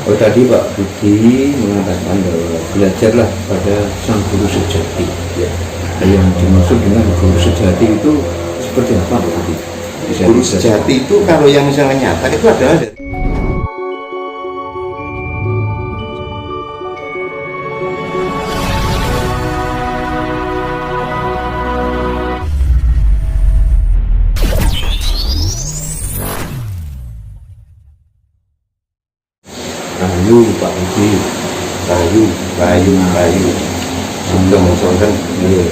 Oh tadi Pak Budi mengatakan bahwa belajarlah pada sang guru sejati. Ya. Yang dimaksud dengan guru sejati itu seperti apa Pak Budi? Guru sejati itu kalau yang misalnya nyata itu adalah Rahayu Pak Budi. Rahayu Sugeng. Nggih.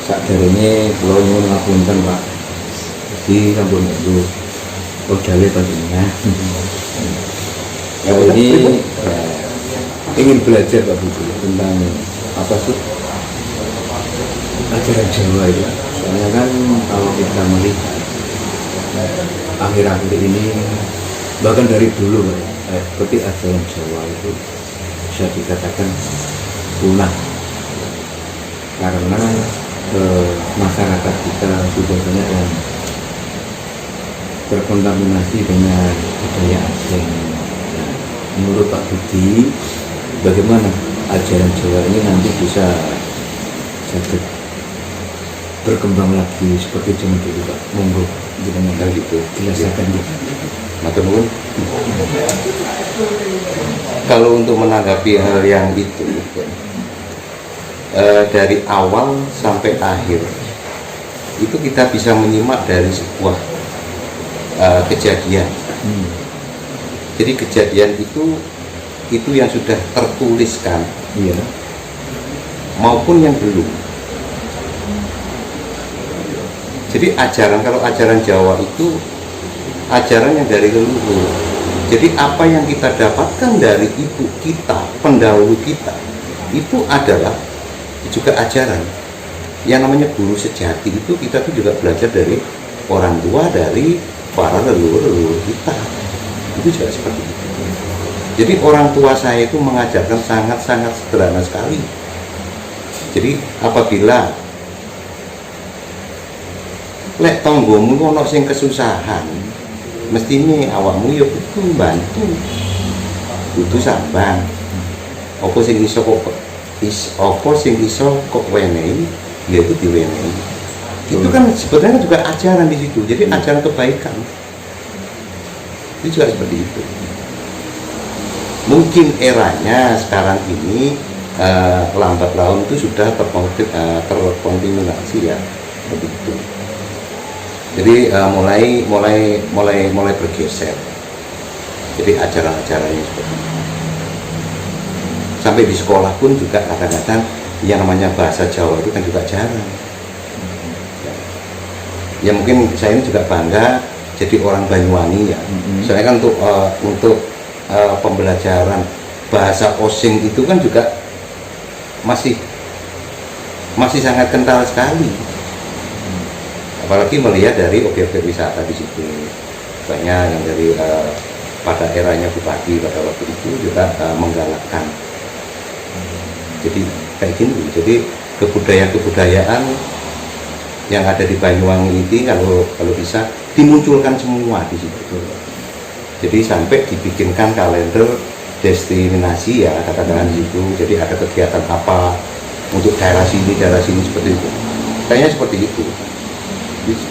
Sakderenge kula nyuwun ngapunten Pak Budi sampun niku kodale panjenengan. Ya, ini ingin belajar Pak Budi tentang apa sih ajaran Jawa itu. Soalnya kan kalau kita melihat akhir-akhir ini bahkan dari dulu seperti ajaran Jawa itu bisa dikatakan punah karena masyarakat kita sudah banyak yang terkontaminasi dengan budaya asing. Nah, menurut Pak Budi, bagaimana ajaran Jawa ini nanti bisa berkembang lagi seperti zaman dulu Pak? Monggo jenengan kali itu jelaskan gitu. Matur nuwun. Kalau untuk menanggapi hal yang itu dari awal sampai akhir itu kita bisa menyimak dari sebuah kejadian. Jadi kejadian itu yang sudah tertuliskan, iya, maupun yang belum. Jadi kalau ajaran Jawa itu ajaran yang dari leluhur. Jadi apa yang kita dapatkan dari ibu kita, pendahulu kita, itu adalah juga ajaran. Yang namanya guru sejati itu kita tuh juga belajar dari orang tua, dari para leluhur kita. Itu juga seperti itu. Jadi orang tua saya itu mengajarkan sangat-sangat sederhana sekali. Jadi apabila lek tonggomu ono sing kesusahan, mestine awakmu ya kudu bantu, kudu sambang. Apa sing iso kok wenehi, ya itu diwenehi. Itu kan sebenarnya juga ajaran di situ. Jadi ajaran kebaikan. Itu juga seperti itu. Mungkin eranya sekarang ini lambat laun itu sudah terkontaminasi ya, seperti itu. Jadi mulai bergeser. Jadi ajaran-ajarannya seperti itu. Sampai di sekolah pun juga kadang-kadang yang namanya bahasa Jawa itu kan juga jarang. Ya mungkin saya ini juga bangga jadi orang Banyuwangi ya. Soalnya kan untuk pembelajaran bahasa Osing itu kan juga masih sangat kental sekali. Apalagi melihat dari objek-objek wisata di situ, banyak yang dari pada eranya Bupati pada waktu itu juga menggalakkan. Jadi kayak gini, jadi kebudayaan yang ada di Banyuwangi ini kalau bisa dimunculkan semua di situ. Jadi sampai dibikinkan kalender destinasi ya katakan di situ. Jadi ada kegiatan apa untuk daerah sini seperti itu. Kayaknya seperti itu.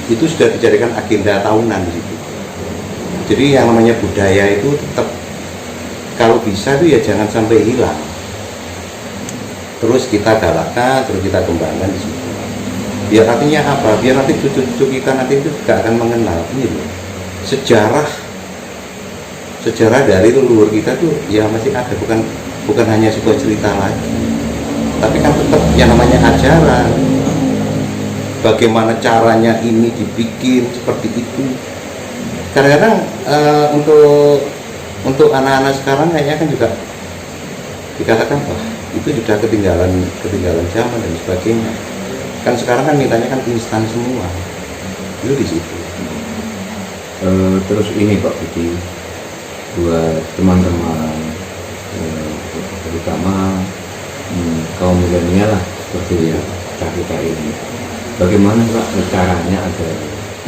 Itu sudah dijadikan agenda tahunan di situ. Jadi yang namanya budaya itu tetap kalau bisa itu ya jangan sampai hilang. Terus kita galakkan, terus kita kembangkan di situ. Biar artinya apa? Biar nanti cucu-cucu kita nanti itu gak akan mengenal ini loh. Sejarah dari leluhur kita tuh ya masih ada, bukan hanya sebuah cerita lagi. Tapi kan tetap yang namanya ajaran. Bagaimana caranya ini dibikin seperti itu. Kadang-kadang untuk anak-anak sekarang kayaknya kan juga dikatakan wah itu sudah ketinggalan zaman dan sebagainya. Kan sekarang kan mintanya kan instan semua. Itu di situ. Terus ini Pak Budi, buat teman-teman terutama kaum milenial lah seperti ya kita ini. Bagaimana Pak caranya agar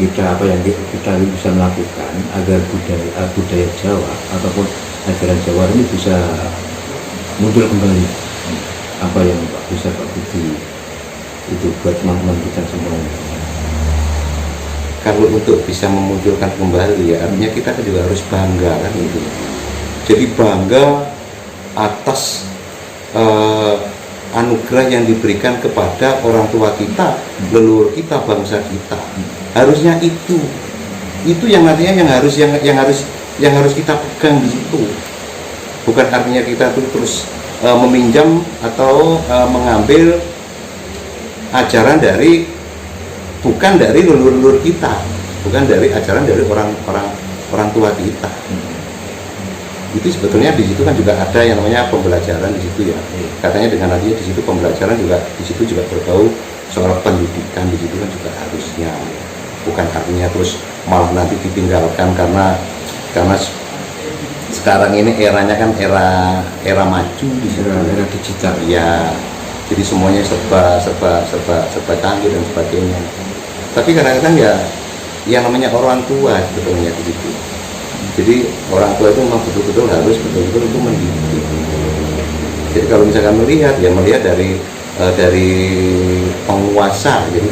kita bisa melakukan agar budaya Jawa ataupun ajaran Jawa ini bisa muncul kembali? Apa yang Pak bisa Pak Budi itu buat teman-teman kita semuanya? Kalau untuk bisa memunculkan kembali ya artinya kita kan juga harus bangga kan itu. Jadi bangga atas anugerah yang diberikan kepada orang tua kita, leluhur kita, bangsa kita. Harusnya itu yang artinya yang harus kita pegang di situ. Bukan artinya kita tuh terus meminjam atau mengambil ajaran bukan dari leluhur kita, bukan dari ajaran dari orang tua kita. Itu sebetulnya di situ kan juga ada yang namanya pembelajaran di situ ya. Katanya dengan artinya di situ pembelajaran juga di situ juga berbau soal pendidikan, di situ kan juga harusnya. Bukan artinya terus malah nanti ditinggalkan karena sekarang ini eranya kan era maju, Era digital. ya. Jadi semuanya serba canggih dan sebagainya. Tapi kadang-kadang ya yang namanya orang tua sebetulnya begitu. Jadi orang tua itu memang betul-betul harus betul-betul itu mendidik. Jadi kalau misalkan melihat dari penguasa, jadi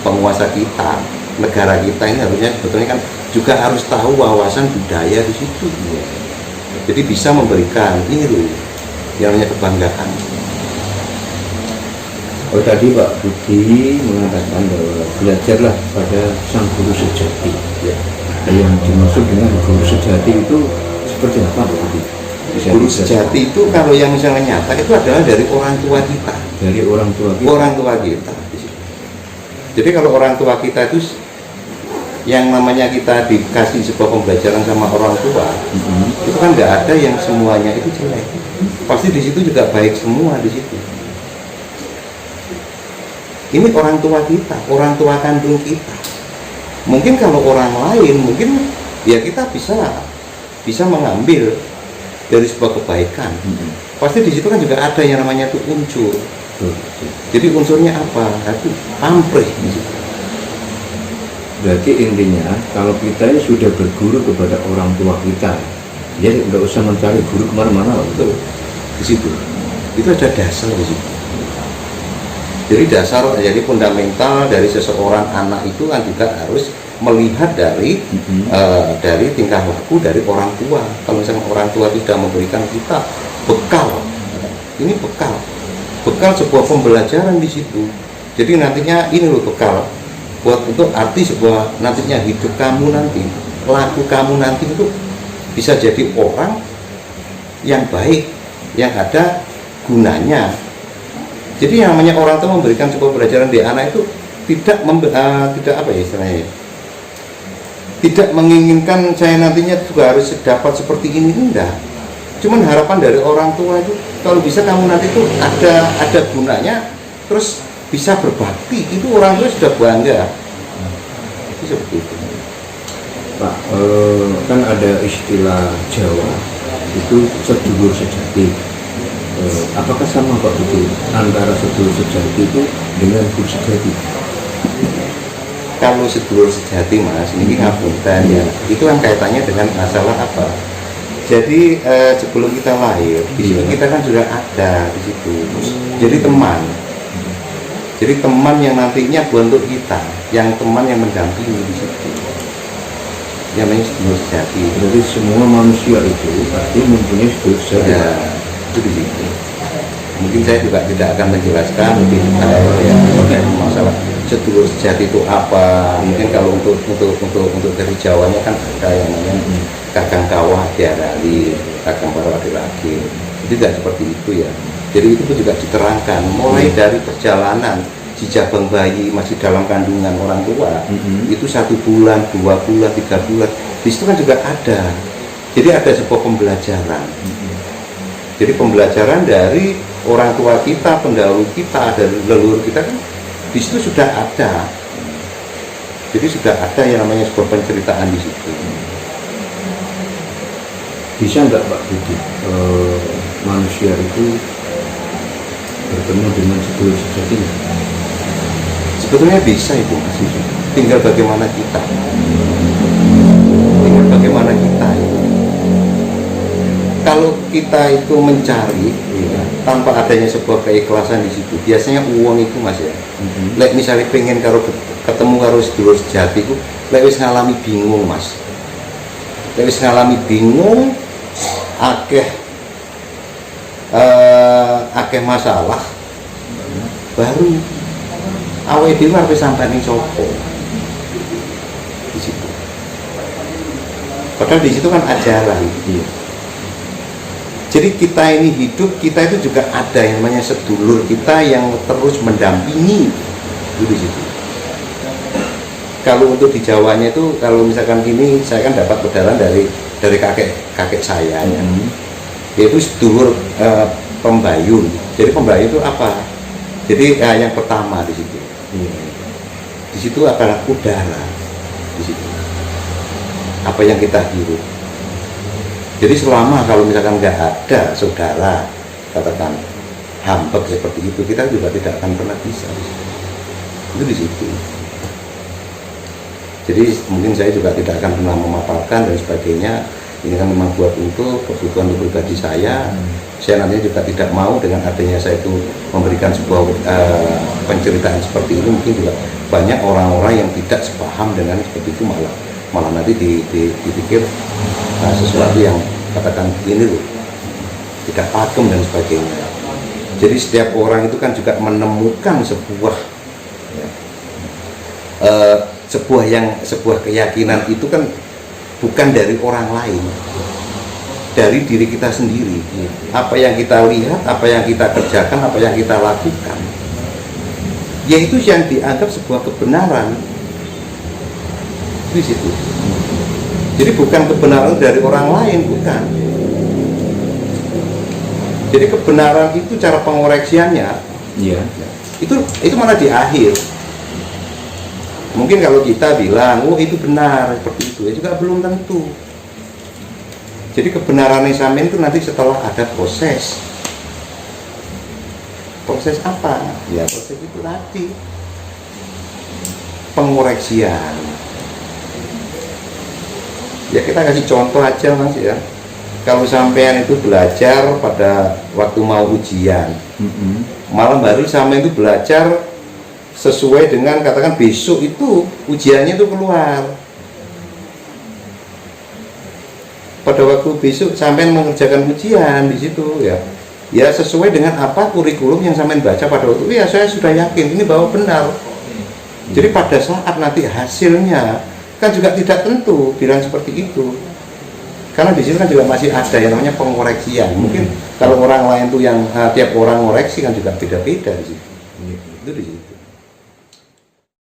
penguasa kita, negara kita ini harusnya sebetulnya kan juga harus tahu wawasan budaya di situ. Jadi bisa memberikan ini loh yang namanya kebanggaan. Oh tadi Pak Budi mengatakan bahwa belajarlah pada sang guru sejati. Ya. Yang dimaksud dengan guru sejati itu seperti apa Pak Budi? Guru sejati itu kalau yang misalnya nyata itu adalah dari orang tua kita. Dari orang tua kita. Orang tua kita. Jadi kalau orang tua kita itu yang namanya kita dikasih sebuah pembelajaran sama orang tua, itu kan nggak ada yang semuanya itu jelek. Pasti di situ juga baik semua di situ. Ini orang tua kita, orang tua kandung kita. Mungkin kalau orang lain, mungkin ya kita bisa mengambil dari sebuah kebaikan. Pasti di situ kan juga ada yang namanya itu unsur. Jadi unsurnya apa? Itu pamrih di situ. Berarti intinya kalau kita ini sudah berguru kepada orang tua kita, ya tidak usah mencari guru kemana-mana. Betul. Di situ. Itu ada dasar di situ. Jadi dasar, jadi fundamental dari seseorang anak itu kan juga harus melihat dari tingkah laku dari orang tua. Kalau misalnya orang tua tidak memberikan kita bekal, ini bekal sebuah pembelajaran di situ. Jadi nantinya ini loh bekal buat itu arti sebuah nantinya hidup kamu nanti, laku kamu nanti itu bisa jadi orang yang baik, yang ada gunanya. Jadi yang namanya orang tua memberikan sebuah pelajaran di anak itu tidak apa ya istilahnya, tidak menginginkan saya nantinya juga harus dapat seperti ini, enggak. Cuman harapan dari orang tua itu kalau bisa kamu nanti itu ada gunanya, terus bisa berbakti, itu orang tua sudah bangga. Itu seperti itu. Pak, kan ada istilah Jawa itu sedulur sejati. Apakah sama Pak Budi antara sedulur sejati itu dengan guru sejati? Kalau sedulur sejati Mas, ini ngapunten ya, itu kan kaitannya dengan masalah apa? Jadi sebelum kita lahir, di situ kita kan sudah ada di situ. Jadi teman. Jadi teman yang nantinya untuk kita, yang teman yang mendampingi di situ. Yang namanya sedulur sejati. Jadi semua manusia itu pasti mempunyai sedulur sejati. Ya, itu di situ. Mungkin saya juga tidak akan menjelaskan lebih detail ya terkait masalah sedulur sejati itu apa. Mungkin kalau untuk dari Jawanya kan ada yang namanya kakang kawah diarali, kakang baru laki. Itu tidak seperti itu ya. Jadi itu pun juga diterangkan mulai dari perjalanan si jabang bayi masih dalam kandungan orang tua, itu 1 bulan, 2 bulan, 3 bulan, di situ kan juga ada. Jadi ada sebuah pembelajaran. Jadi pembelajaran dari orang tua kita, pendahulu kita, dari leluhur kita kan di situ sudah ada. Jadi sudah ada yang namanya sebuah penceritaan di situ. Bisa nggak Pak Budi manusia itu bertemu dengan sedulur sejatinya? Sebetulnya bisa itu Mas. Tinggal bagaimana kita. Tinggal bagaimana kita itu. kalau kita itu mencari ya, tanpa adanya sebuah keikhlasan di situ, biasanya uang itu mas ya, lek misalnya pengen ketemu karo sedulur sejati itu, lek wis ngalami bingung mas, lek wis ngalami bingung, akeh masalah, baru awake dhewe arep sampai ning sopo di situ. Padahal di situ kan ajaran. Iya. Jadi kita ini hidup, kita itu juga ada yang namanya sedulur kita yang terus mendampingi itu di situ. Kalau untuk di Jawanya itu, kalau misalkan gini, saya kan dapat pedalan dari kakek saya, ya. Yaitu sedulur pembayun. Jadi pembayun itu apa? Jadi yang pertama di situ. Di situ adalah udara di situ. Apa yang kita hirup. Jadi selama kalau misalkan nggak ada saudara, katakan hambek seperti itu, kita juga tidak akan pernah bisa. Itu di situ. Jadi mungkin saya juga tidak akan pernah memaparkan dan sebagainya. Ini kan memang buat untuk kebutuhan pribadi saya. Saya nantinya juga tidak mau dengan adanya saya itu memberikan sebuah penceritaan seperti ini. Mungkin juga banyak orang-orang yang tidak sepaham dengan seperti itu, malah nanti dipikir sesuatu yang katakan ini loh, tidak pakem dan sebagainya. Jadi setiap orang itu kan juga menemukan sebuah keyakinan itu kan bukan dari orang lain, dari diri kita sendiri. Apa yang kita lihat, apa yang kita kerjakan, apa yang kita lakukan, yaitu yang dianggap sebuah kebenaran di situ. Jadi bukan kebenaran dari orang lain, bukan. Jadi kebenaran itu cara pengoreksiannya, itu malah di akhir. Mungkin kalau kita bilang, oh itu benar seperti itu, ya juga belum tentu. Jadi kebenaran yang sampean itu nanti setelah ada proses. Proses apa? Ya proses itu tadi, pengoreksian. Ya kita kasih contoh aja mas ya. Kalau sampean itu belajar pada waktu mau ujian, malam hari sampean itu belajar sesuai dengan katakan besok itu ujiannya itu keluar. Pada waktu besok sampean mengerjakan ujian di situ ya sesuai dengan apa kurikulum yang sampean baca pada waktu itu, ya saya sudah yakin ini bahwa benar. Jadi pada saat nanti hasilnya kan juga tidak tentu bilang seperti itu, karena di sini kan juga masih ada yang namanya pengoreksian. Mungkin kalau orang lain tuh yang tiap orang ngoreksi kan juga beda-beda di situ. Itu di situ.